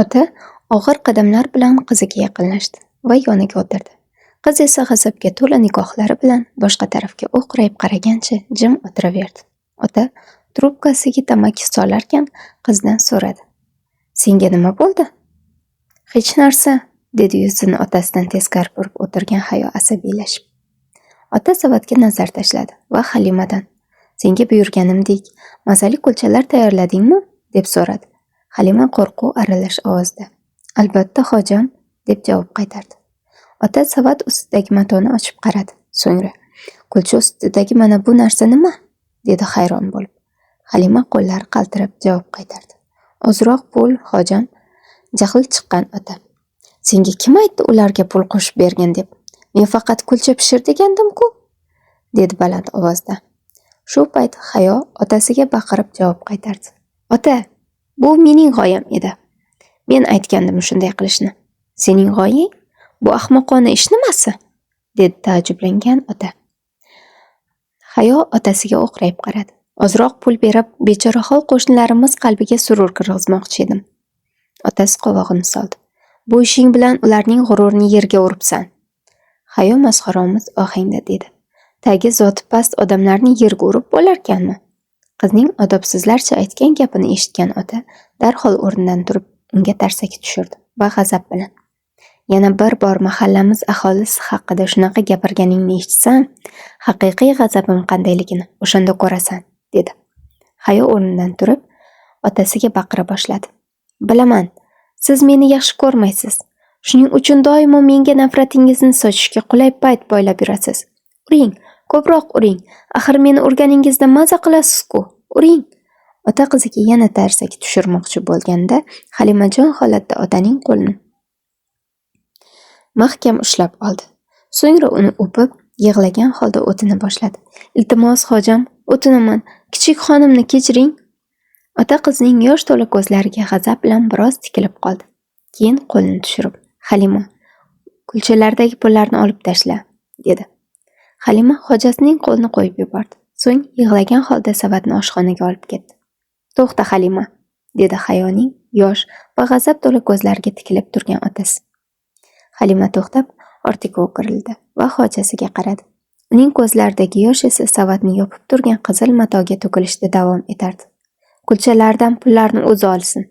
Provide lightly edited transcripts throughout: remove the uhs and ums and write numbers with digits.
Ota og'ir qadamlar bilan qiziga yaqinlashdi va yoniga o'tirdi. Qiz esa g'azabga to'la nigohlari bilan boshqa tarafga o'qrayib qaragancha jim o'tiraverdi. Ota trubkasiga tamaki solarkan qizdan so'radi: "Senga nima bo'ldi?" "Hech narsa", dedi yuzini otasidan teskari burib o'tirgan Hayo asabiylashib. Ota savatga nazar tashladi va Halimadan: "Senga buyurganimdek mazali kulchalar tayyorladingmi?" deb so'radi. Halima qo'rquv aralash ovozda: "Albatta, hojam", deb javob qaytardi. Ota savat ustidagi matoni ochib qaradi. So'ngra: "Kulcha ustidagi mana bu narsa nima?" dedi hayron bo'lib. Halima qo'llari qaltirab javob qaytardi: "Ozroq pul, hojam." Jahli chiqqan ota: "Senga kim aytdi ularga pul qo'shib bergin deb? Men faqat kulcha pishir degandim-ku", dedi baland ovozda. Shu payt Hayo otasiga baqirib javob qaytardi: "Ota, bu mening g'oyam edi. Men aytgandim shunday qilishni. Sening g'oyang? Bu ahmoqona ish nimasi?" dedi taajjublangan ota. Hayo otasiga o'qrayib qaradi. "Ozroq pul berib, bechorahol qo'shnilarimiz qalbiga surur kirgizmoqchi edim." Otasi qovog'ini soldi. "Bu ishing bilan ularning g'ururini yerga uribsan." Hayo masxaromuz ohangda dedi: "Tagi zoti past odamlarni yerga urib bo'larkanmi?" Qizning odobsizlarcha aytgan gapini eshitgan ota darhol o'rnidan turib unga tarsaki tushirdi va g'azab bilan: "Yana bir bor mahallamiz aholisi haqida shunaqa gapirganingni eshitsam, haqiqiy g'azabim qandayligini o'shanda ko'rasan", dedi. Hayo o'rnidan turib otasiga baqira boshladi: "Bilaman, siz meni yaxshi ko'rmaysiz. Shuning uchun doimo menga nafratingizni sochishga qulay payt poylab yurasiz. Uring, ko'proq uring. Axir meni urganingizda maza qilasiz-ku. Uring." Ota qiziga yana tarsaki tushirmoqchi bo'lganda, Halimajon holatda otaning qo'lini mahkam ushlab oldi. So'ngra uni o'pib, yig'lagan holda o'tina boshladi: "Iltimos, hojam, o'tinaman. Kichik xonimni kechiring." Ota qizning yosh to'la ko'zlariga g'azab bilan biroz tikilib qoldi. Keyin qo'lini tushirib: "Halima, kulchalardagi pullarni olib tashla", dedi. Halima hojasining qo'lini qo'yib yubordi. So'ng yig'lagan holda savatni oshxonaga olib ketdi. "To'xta, Halima", dedi Hayoning yosh va g'azab to'la ko'zlariga tikilib turgan otasi. Halima to'xtab, ortiga o'girildi va hojasiga qaradi. Uning ko'zlaridagi yosh esa savatni yopib turgan qizil matoga to'kilishda davom etardi. "Kulchalardan pullarni o'zi olsin",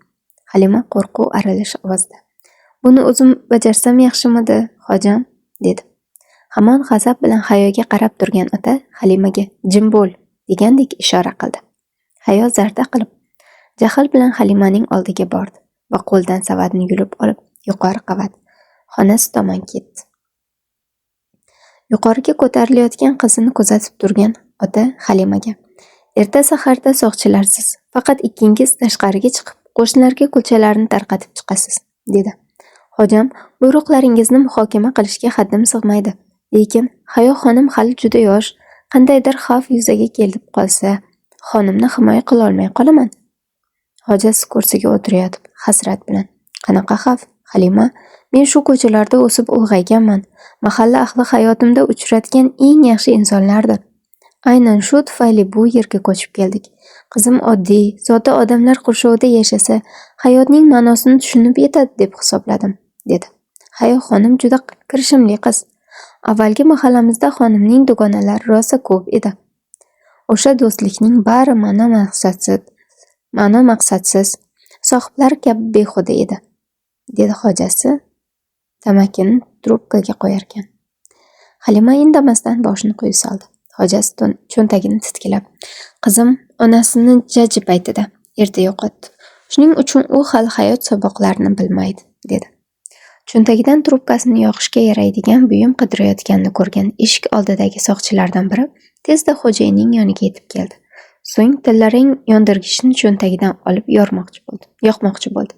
Halima qo'rquv aralash ovozda. "Buni o'zim bajarsam yaxshimidi, hojam?" dedi. Hamon g'azab bilan Hayoga qarab turgan ota Halimaga "Jim bo'l", degandek ishora qildi. Hayo zarda qilib, jahl bilan Halimaning oldiga bordi va qo'ldan savatni yulib olib, yuqori qavat xonasi tomon ketdi. Yuqoriga ko'tarilayotgan qizini kuzatib turgan ota Halimaga: "Erta saharda soqchilarsiz, faqat ikkingiz tashqariga chiqib, qo'shnilarga kulchalarni tarqatib chiqasiz", dedi. "Hojam, buyruqlaringizni muhokama qilishga haddim sig'maydi. Lekin Hayo xonim hali juda yosh, qandaydir xavf yuzaga kelib qolsa, xonimni himoya qila olmay qolaman." Hojasi kursiga o'tirayotib hasrat bilan: "Qanaqa xavf, Halima? Men shu ko'chalarda o'sib ulg'ayganman. Mahalla ahli hayotimda uchratgan eng yaxshi insonlardir. Aynan shu tufayli bu yerga ko'chib keldik. Qizim oddiy, sodda odamlar qurshovida yashasa, hayotning ma'nosini tushunib yetadi deb hisobladim", dedi. Hayo xonim juda kirishimli qiz. Avvalgi mahallamizda xonimning dugonalari rosa ko'p edi. O'sha do'stlikning bari ma'no maqsadsiz, sohiblari kabi behuda edi", dedi hojasi tamakini trubkaga qo'yarkan. Halima indamasdan boshini quyi soldi. Hojasi cho'ntagini titkilab: "Qizim onasini jajji paytida erta yo'qotdi. Shuning uchun u hali hayot saboqlarini bilmaydi", dedi. Cho'ntagidan trubkasini yoqishga yaraydigan buyum qidirayotganini ko'rgan eshik oldidagi soqchilardan biri tezda xo'jayinning yoniga yetib keldi. So'ng tillarang yondirgichni cho'ntagidan olib yoqmoqchi bo'ldi.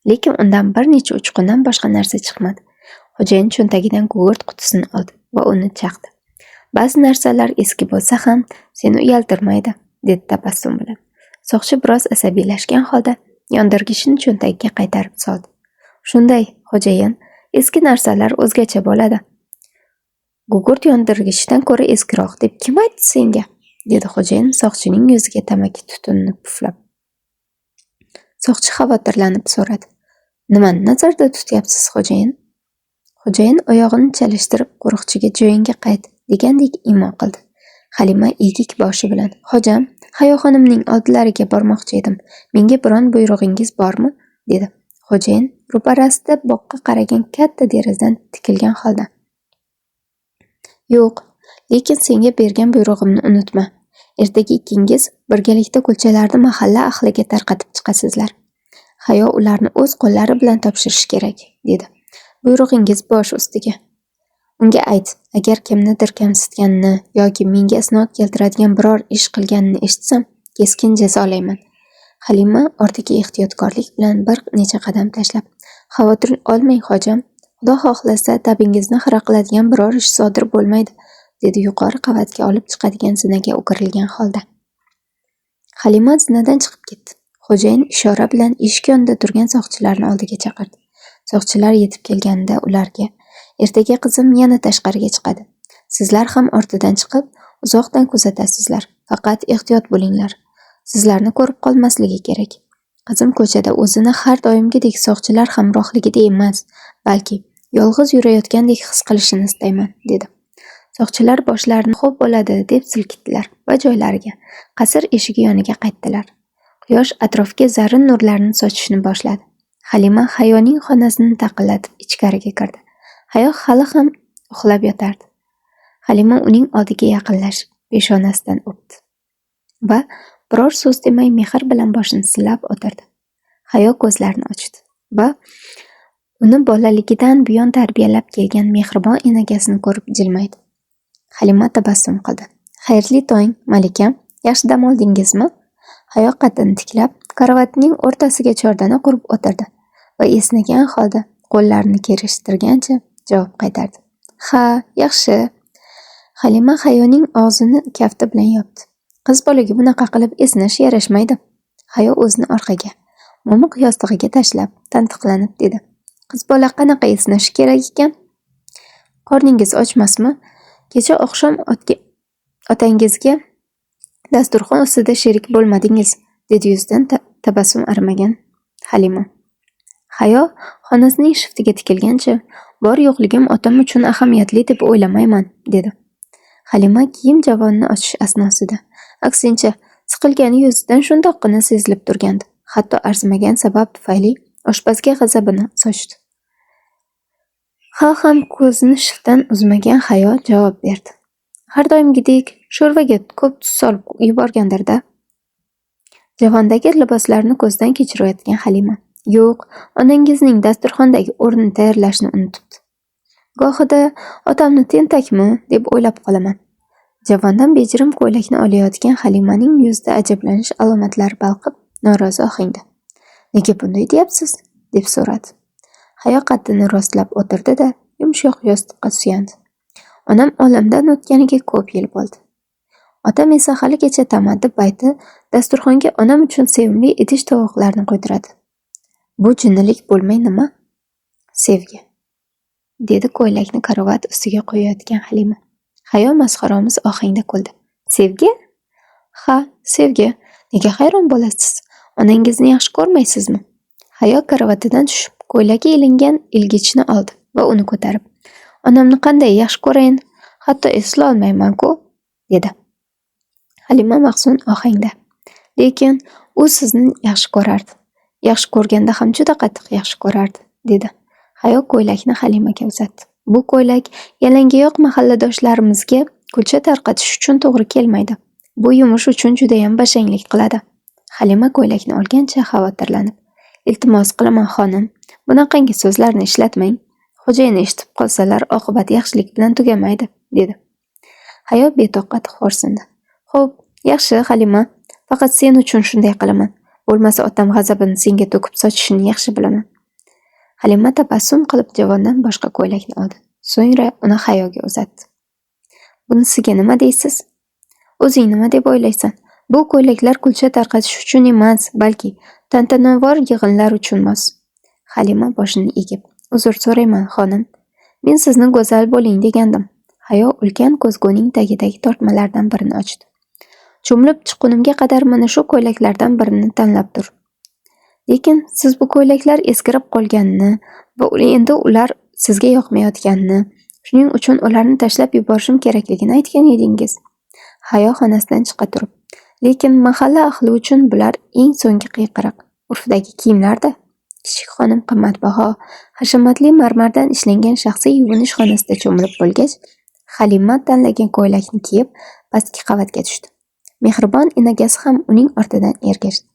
Lekin undan bir necha uchqundan boshqa narsa chiqmadi. Xo'jayin cho'ntagidan gugurt qutisini oldi va uni chaqdi. "Ba'zi narsalar eski bo'lsa ham seni uyaltirmaydi", dedi tabassum bilan. Soqchi biroz asabiylashgan holda yondirgichni cho'ntagiga qaytarib soldi. "Shunday, xo'jayin, eski narsalar o'zgacha bo'ladi. Gugurt yondirgichdan ko'ra eskiroq deb kim aytdi senga?" dedi xo'jayin soqchining yuziga tamaki tutunini puflab. Soqchi xavotirlanib so'radi: Nimani nazarda tutyapsiz, xo'jayin? Xo'jayin oyog'ini chalishtirib qo'riqchiga joyingga qayt degandek imo qildi. Halima egik boshi bilan: "Hojam, Hayoxonimning oldilariga bormoqchi edim. Menga biron buyrug'ingiz bormi?" dedi. Xo'jayin ro'parasida boqqa qaragan katta derazadan tikilgan holda: "Yo'q, lekin senga bergan buyrug'imni unutma. Ertaga ikkingiz birgalikda kulchalarni mahalla ahliga tarqatib chiqasizlar. Hayo ularni o'z qo'llari bilan topshirishi kerak", dedi. "Buyrug'ingiz bosh ustiga. Unga ayt, agar kimnidir kamsitganini yoki menga isnod keltiradigan biror ish qilganini eshitsam, keskin jazolayman." Halima ortiga ehtiyotkorlik bilan bir necha qadam tashlab: "Xavotir olmang, hojam. Xudo xohlasa tabingizni xira qiladigan biror ish sodir bo'lmaydi", dedi yuqori qavatga olib chiqadigan zinaga o'girilgan holda. Halima zinadan chiqib ketdi. Xo'jayin ishora bilan eshik yonida turgan soqchilarni oldiga chaqirdi. Soqchilar yetib kelganida ularga: "Ertaga qizim yana tashqariga chiqadi. Sizlar ham ortidan chiqib, uzoqdan kuzatasizlar. Faqat ehtiyot bo'linglar. Sizlarni ko'rib qolmasligi kerak. Qizim ko'chada o'zini har doimgidek soqchilar hamrohligida emas, balki yolg'iz yurayotgandek his qilishini istayman", dedi. Soqchilar boshlarini "Xo'p bo'ladi", deb silkitdilar va joylariga, qasr eshigi yoniga qaytdilar. Quyosh atrofga zarrin nurlarini sochishni boshladi. Halima Hayoning xonasini taqillatib ichkariga kirdi. Hayo hali ham uxlab yotardi. Halima uning oldiga yaqinlashib, peshonasidan o'pdi va biror so'z demay mehr bilan boshini silab o'tirdi. Hayo ko'zlarini ochdi va uni bolaligidan buyon tarbiyalab kelgan mehribon enagasini ko'rib jilmaydi. Halima tabassum qildi. "Xayrli tong, malikam. Yaxshi dam oldingizmi?" Hayo qaddini tiklab, karavotning o'rtasiga chordana qurib o'tirdi va esnagan holda qo'llarini kerishtirgancha javob qaytardi: "Ha, yaxshi." Halima Hayoning og'zini kafti bilan yopdi. "Qiz bolaga bunaqa qilib esnash yarashmaydi." Hayo o'zini orqaga, momiq yostig'iga tashlab, tantiqlanib dedi: "Qiz bola qanaqa esnashi kerak ekan? Qorningiz ochmasmi? Kecha oqshom otangizga dasturxon ustida sherik bo'lmadingiz", dedi yuzidan tabassum arimagan Halima. Hayo xonasining shiftiga tikilgancha: "Bor yo'qligim otam uchun ahamiyatli deb o'ylamayman", dedi. Halima kiyim javonni ochish asnosida, aksincha, siqilgani yuzidan shundoqqina sezilib turgandi. Hatto arzimagan sabab tufayli oshpazga g'azabini sochdi. Ham ko'zini shiftdan uzmagan Hayo javob berdi: "Har doimgidek sho'rvaga ko'p tuz solib yuborgandir-da." Javondagi liboslarni ko'zdan kechirayotgan Halima: "Yo'q, onangizning dasturxondagi o'rnini tayyorlashni unutibdi. Gohida otamni tentakmi, deb o'ylab qolaman." Javondan bejirim ko'ylakni olayotgan Halimaning yuzida ajablanish alomatlari balqib, norozi ohangda: "Nega bunday deyapsiz?" deb so'radi. Hayo qaddini rostlab o'tirdi-da, yumshoq yostiqqa suyandi. "Onam olamdan o'tganiga ko'p yil bo'ldi. Otam esa haligacha tamaddi payti dasturxonga onam uchun sevimli idish tovoqlarni qo'ydiradi. Bu jinnilik bo'lmay nima? Sevgi", dedi ko'ylakni karavot ustiga qo'yayotgan Halima. Hayo masxaromiz ohangda kuldi. "Sevgi? Ha, sevgi. Nega hayron bo'lasiz? Onangizni yaxshi ko'rmaysizmi?" Hayo karavotidan tushib, ko'ylagi ilingan ilgichni oldi va uni ko'tarib: "Onamni qanday yaxshi ko'rayin? Hatto eslolmayman-ku", dedi. Halima mahzun ohangda: "Lekin u sizni yaxshi ko'rardi. Yaxshi ko'rganda ham juda qattiq yaxshi ko'rardi", dedi. Hayo ko'ylakni Halimaga uzatdi. "Bu ko'ylak yalangoyoq mahalladoshlarimizga kulcha tarqatish uchun to'g'ri kelmaydi. Bu yumush uchun judayam bashanglik qiladi." Halima ko'ylakni olgancha xavotirlanib: "Iltimos qilaman, xonim, bunaqangi so'zlarni ishlatmang. Xo'jayin eshitib qolsalar, oqibat yaxshilik bilan tugamaydi", dedi. Hayo betoqat xo'rsindi. "Xo'p, yaxshi, Halima. Faqat sen uchun shunday qilaman. Bo'lmasa otam g'azabini senga to'kib sochishini yaxshi bilaman." Halima tabassum qilib javondan boshqa ko'ylakni oldi. So'ngra uni Hayoga uzatdi. "Bunisiga nima deysiz? O'zing nima deb o'ylaysan? Bu ko'ylaklar kulcha tarqatish uchun emas, balki tantanavor yig'inlar uchun mos." Halima boshini egib: "Uzr so'rayman, xonim. Men sizni go'zal bo'ling degandim." Hayo ulkan ko'zguning tagidagi tortmalardan birini ochdi. "Cho'milib chiqqunimga qadar mana shu ko'ylaklardan birini tanlab tur. Lekin siz bu ko'ylaklar eskirib qolganini va endi ular sizga yoqmayotganini, shuning uchun ularni tashlab yuborishim kerakligini aytgan edingiz. Hayo xonasidan chiqa turib, lekin mahalla ahli uchun bular eng so'nggi qiyqiriq. Urfdagi kiyimlarda kichik xonim qimmatbaho, hashamatli marmardan ishlangan shaxsiy yuvinish xonasida cho'milib bo'lgach, Halima tanlagan ko'ylakni kiyib pastki qavatga tushdi. Mehribon enagasi ham uning ortidan ergashdi.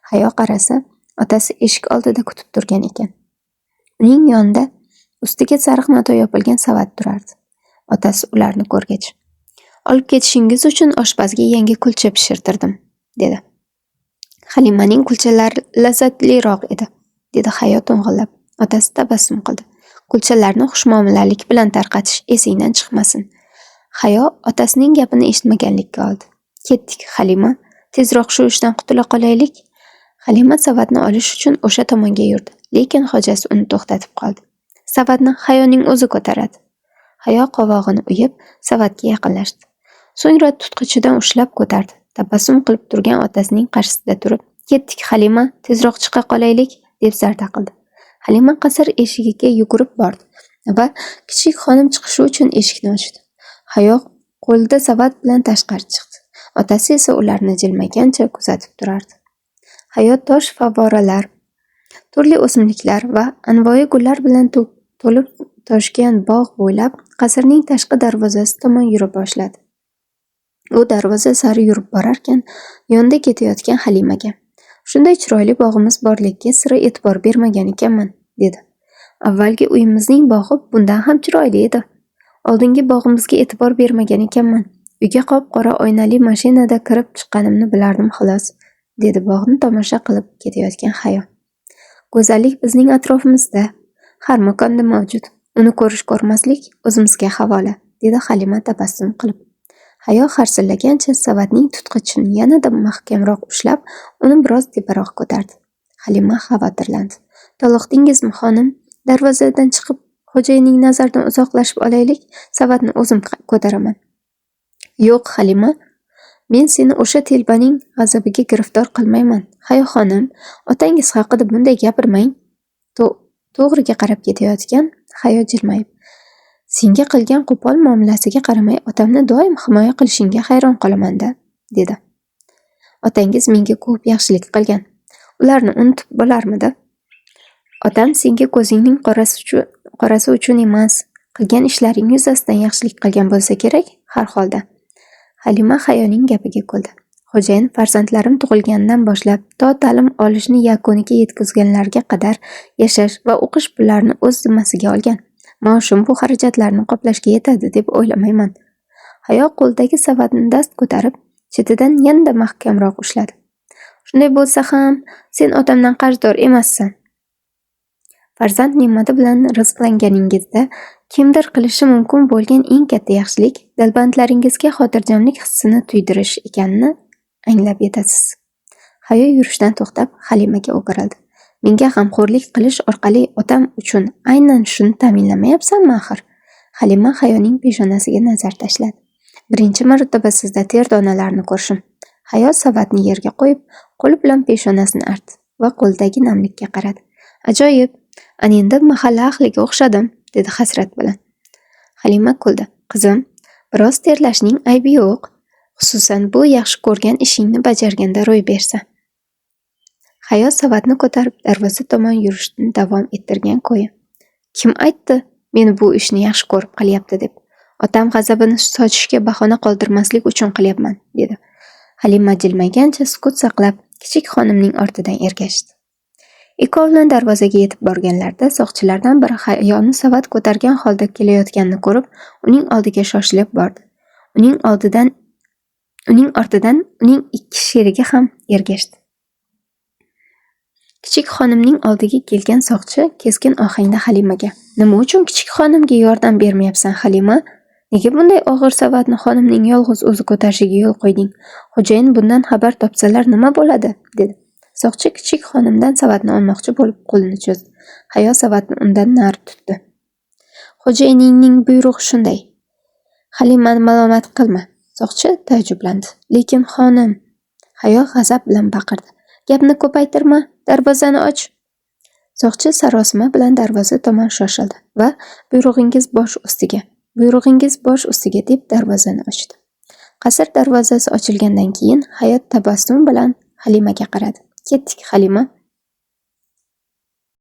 Hayo qarasa, otasi eshik oldida kutib turgan ekan. Uning yonida ustiga sariq mato yopilgan savat turardi. Otasi ularni ko'rgach, "Olib ketishingiz uchun oshpazga yangi kulcha pishirtirdim", dedi. Halimaning kulchalari lazzatliroq edi, dedi Hayo to'ng'illab. Otasi tabassum qildi. Kulchalarni xushmuomalalik bilan tarqatish esingdan chiqmasin. Hayo otasining gapini eshitmaganlikka oldi. Ketdik, Halima, tezroq shu ishdan qutula qolaylik. Halima savatni olish uchun o'sha tomonga yurdi, lekin xojasi uni to'xtatib qoldi. Savatni Hayoning o'zi ko'taradi. Hayo qovog'ini uyib, savatga yaqinlashdi. So'ngra tutqichidan ushlab ko'tardi. Tabassum qilib turgan otasining qarshisida turib, "Ketdik, Halima, tezroq chiqa qolaylik", deb zarda qildi. Halima qasr eshigiga yugurib bordi va kichik xonim chiqishi uchun eshikni ochdi. Hayo qo'lida savat bilan tashqari chiqdi. Otasi esa ularni jilmaygancha kuzatib turardi. Hayo tosh favvoralar, turli o'simliklar va anvoyi gullar bilan to'lib toshgan bog' bo'ylab qasrning tashqi darvozasi tomon yura boshladi. U darvoza sari yurib borarkan, yonda ketayotgan Halimaga, "Shunday chiroyli bog'imiz borligiga sira e'tibor bermagan ekanman", dedi. "Avvalgi uyimizning bog'i bundan ham chiroyli edi. Oldingi bog'imizga e'tibor bermagan ekanman. Uyga qop-qora oynali mashinada kirib chiqqanimni bilardim xolos", dedi bog'ni tomosha qilib ketayotgan Hayo. "Go'zallik bizning atrofimizda, har makonda mavjud. Uni ko'rish-ko'rmaslik o'zimizga havola", dedi Halima tabassum qilib. Hayo harsillagancha savatning tutqichini yanada mahkamroq ushlab, uni biroz teparoq ko'tardi. Halima xavotirlandi. "Toliqdingizmi, xonim? Darvozadan chiqib, xo'jayinning nazaridan uzoqlashib olaylik, savatni o'zim ko'taraman." "Yo'q, Halima, men seni o'sha telbaning g'azabiga giriftor qilmayman. Hayo xonim, otangiz haqida bunday gapirmang", to'g'riga qarab ketayotgan Hayo jilmayib, "Senga qilgan qo'pol muomalasiga qaramay otamni doim himoya qilishingga hayron qolaman-da", dedi. "Otangiz menga ko'p yaxshilik qilgan. Ularni unutib bo'larmidi? Otam senga ko'zingning qorasi uchun emas, qilgan ishlaring yuzasidan yaxshilik qilgan bo'lsa kerak, har holda." Halima Hayoning gapiga kuldi. "Xo'jayin farzandlarim tug'ilganidan boshlab to ta'lim olishni yakuniga yetkazganlarga qadar yashash va o'qish pullarini o'z zimmasiga olgan. Maoshim bu xarajatlarni qoplashga yetadi deb o'ylamayman." Hayo qo'ldagi savatni dast ko'tarib, chetidan yanada mahkamroq ushladi. "Shunday bo'lsa ham, sen otamdan qarzdor emassan. Farzand ne'mati bilan rizqlanganingizda kimdir qilishi mumkin bo'lgan eng katta yaxshilik dalbandlaringizga xotirjamlik hissini tuydirish ekanini anglab yetasiz." Hayo yurishdan to'xtab, Halimaga o'girildi. "Menga g'amxo'rlik qilish orqali otam uchun aynan shuni ta'minlamayapsanmi axir?" Halima Hayoning peshonasiga nazar tashladi. "Birinchi marotaba sizda ter donalarini ko'rishim." Hayo savatni yerga qo'yib, qo'li bilan peshonasini artdi va qo'lidagi namlikka qaradi. "Ajoyib, ana endi mahalla ahliga o'xshadim", dedi hasrat bilan. Halima kuldi. "Qizim, biroz terlashning aybi yo'q, xususan bu yaxshi ko'rgan ishingni bajarganda ro'y bersa." Hayo savatni ko'tarib darvoza tomon yurishni davom ettirgan ko'yi, "Kim aytdi meni bu ishni yaxshi ko'rib qilyapti deb? Otam g'azabini sochishga bahona qoldirmaslik uchun qilyapman", dedi. Halima jilmaygancha sukut saqlab, kichik xonimning ortidan ergashdi. Ikkovlon darvozaga yetib borganlarida soqchilardan biri Hayoni savat ko'targan holda kelayotganini ko'rib, uning oldiga shoshilib bordi. Uning ortidan uning ikki sherigi ham ergashdi. Kichik xonimning oldiga kelgan soqchi keskin ohangda Halimaga, "Nima uchun kichik xonimga yordam bermayapsan, Halima? Nega bunday og'ir savatni xonimning yolg'iz o'zi ko'tarishiga yo'l qo'yding? Xo'jayin bundan xabar topsalar nima bo'ladi?" dedi. Soqchi kichik xonimdan savatni olmoqchi bo'lib qo'lini cho'zdi. Hayo savatni undan nari tutdi. "Xo'jayiningning buyrug'i shunday. Halimani malomat qilma." Soqchi taajjublandi. "Lekin xonim", Hayo g'azab bilan baqirdi. Gapni ko'paytirma, darvozani och. Soqchi sarosima bilan darvoza tomon shoshildi va buyrug'ingiz bosh ustiga deb darvozani ochdi. Qasr darvozasi ochilgandan keyin Hayot tabassum bilan Halimaga qaradi. Ketdik, Halima.